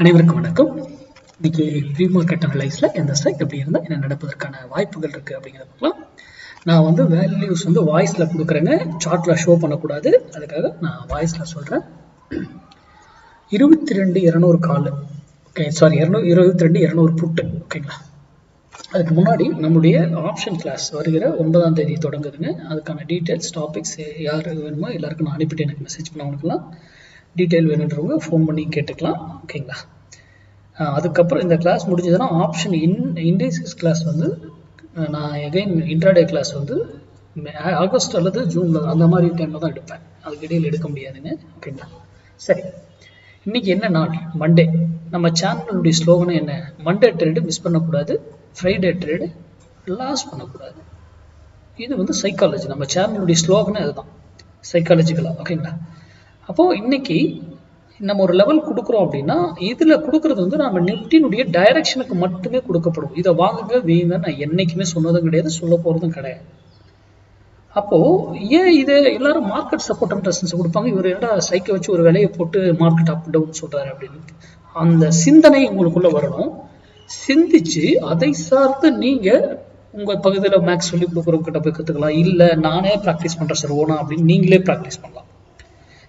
அனைவருக்கும் வணக்கம். இன்னைக்கு ப்ரீ மார்க்கெட் அனலைஸ்ல எந்த ஸ்டாக் எப்படி இருந்தால் என்ன நடப்பதற்கான வாய்ப்புகள் இருக்கு அப்படிங்கிறத பார்க்கலாம். நான் வேல்யூஸ் வாய்ஸ்ல கொடுக்குறேங்க, சார்ட்ல ஷோ பண்ணக்கூடாது, அதுக்காக நான் வாய்ஸ்ல சொல்றேன். 22,200 கால், ஓகே, சாரி 22,200 புட்டு, ஓகேங்களா. அதுக்கு முன்னாடி நம்முடைய ஆப்ஷன் கிளாஸ் வருகிற 9ஆம் தேதி தொடங்குதுங்க. அதுக்கான டீட்டெயில்ஸ் டாபிக்ஸ் யார் வேணுமோ எல்லாருக்கும் நான் அனுப்பிட்டு எனக்கு மெசேஜ் பண்ணவங்களுக்குலாம் டீட்டெயில் வேணுன்றவங்க ஃபோன் பண்ணி கேட்டுக்கலாம், ஓகேங்களா. அதுக்கப்புறம் இந்த கிளாஸ் முடிஞ்சதுன்னா ஆப்ஷன் இண்டெக்ஸஸ் கிளாஸ் நான் எகைன் இன்ட்ராடே கிளாஸ் ஆகஸ்ட் அல்லது ஜூன்ல அந்த மாதிரி டைம்ல தான் எடுப்பேன். அதுக்கு இடையில் எடுக்க முடியாதுங்க, ஓகேங்களா. சரி, இன்னைக்கு என்ன நாள்? மண்டே. நம்ம சேனலுடைய ஸ்லோகனை என்ன? மண்டே ட்ரேடு மிஸ் பண்ணக்கூடாது, ஃப்ரைடே ட்ரேடு லாஸ் பண்ணக்கூடாது. இது சைக்காலஜி. நம்ம சேனலுடைய ஸ்லோகனே அதுதான், சைக்காலஜிக்கலா, ஓகேங்களா. அப்போ இன்னைக்கு நம்ம ஒரு லெவல் கொடுக்குறோம் அப்படின்னா இதுல கொடுக்கறது நம்ம நிப்டினுடைய டைரக்ஷனுக்கு மட்டுமே கொடுக்கப்படும். இதை வாங்குங்க வீங்க நான் என்னைக்குமே சொன்னதும் கிடையாது, சொல்ல போறதும் கிடையாது. அப்போ ஏன் இதை எல்லாரும் மார்க்கெட் சப்போர்ட் அண்ட் ரெசிஸ்டன்ஸ் கொடுப்பாங்க, இவர் என்ன சைக்கை வச்சு ஒரு விலையை போட்டு மார்க்கெட் அப் டவுன் சொல்றாரு அப்படின்னு அந்த சிந்தனை உங்களுக்குள்ள வரணும். சிந்திச்சு அதை சார்ந்து நீங்க உங்க பகுதியில் மேக்ஸ் சொல்லி கொடுக்குறவங்க கிட்ட போய் கத்துக்கலாம், இல்ல நானே ப்ராக்டிஸ் பண்றேன் சார் ஓனா அப்படின்னு நீங்களே ப்ராக்டிஸ் பண்ணலாம்.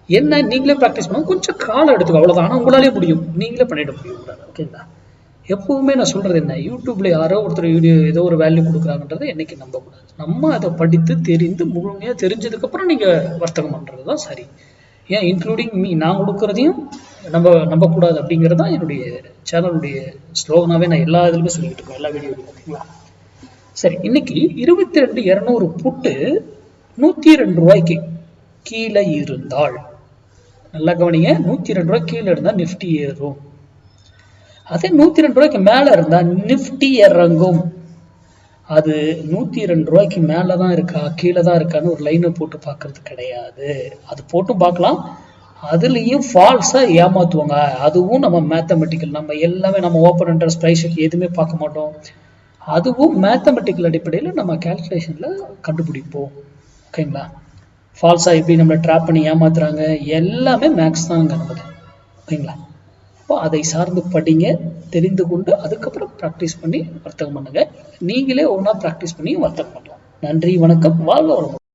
என்ன நீங்களே ப்ராக்டிஸ் பண்ண கொஞ்சம் காலம் எடுத்துக்கோ, அவ்வளவுதான். ஆனால் உங்களாலே முடியும், நீங்களே பண்ணிட முடியும், ஓகேங்களா. எப்பவுமே நான் சொல்றது என்ன, யூடியூப்ல யாரோ ஒருத்தர் வீடியோ ஏதோ ஒரு வேல்யூ கொடுக்குறாங்கன்றதை என்னைக்கு நம்பக்கூடாது. நம்ம அதை படித்து தெரிந்து முழுமையா தெரிஞ்சதுக்கு அப்புறம் நீங்க வர்த்தகம் பண்றதுதான் சரி. ஏன் இன்க்ளூடிங் மீ, நான் கொடுக்கறதையும் நம்பக்கூடாது அப்படிங்கிறது தான் என்னுடைய சேனலுடைய ஸ்லோகனாவே நான் எல்லா இதுலையுமே சொல்லிட்டு இருக்கேன், எல்லா வீடியோலையும், ஓகேங்களா. சரி, இன்னைக்கு 22,200 புட்டு 102 ரூபாய்க்கு கீழே இருந்தால், நல்லா கவனிங்க, 102 ரூபாய் கீழே இருந்தா நிப்டி ஏறும். அதே 102 ரூபாய்க்கு மேல இருந்தா நிப்டி இறங்கும். அது 102 ரூபாய்க்கு மேலதான் இருக்கா கீழே தான் இருக்கான்னு ஒரு லைனை போட்டு பாக்குறது கிடையாது. அது போட்டு பார்க்கலாம், அதுலயும் ஃபால்ஸா ஏமாத்துவாங்க. அதுவும் நம்ம மேத்தமெட்டிக்கல், நம்ம எல்லாமே நம்ம ஓப்பன் இன்ட்ரெஸ்ட் பிரைஸுக்கு எதுவுமே பார்க்க மாட்டோம். அதுவும் மேத்தமெட்டிக்கல் அடிப்படையில் நம்ம கால்குலேஷன்ல கண்டுபிடிப்போம், ஓகேங்களா. ஃபால்ஸா எப்படி நம்மளை ட்ராப் பண்ணி ஏமாத்துறாங்க, எல்லாமே மேக்ஸ் தாங்க நமது, ஓகேங்களா. அப்போ அதை சார்ந்து படிங்க, தெரிந்து கொண்டு அதுக்கப்புறம் ப்ராக்டிஸ் பண்ணி வர்த்தகம் பண்ணுங்க. நீங்களே ஒன்றா ப்ராக்டிஸ் பண்ணி வர்த்தகம் பண்ணலாம். நன்றி, வணக்கம், வாழ்க வளமுடன்.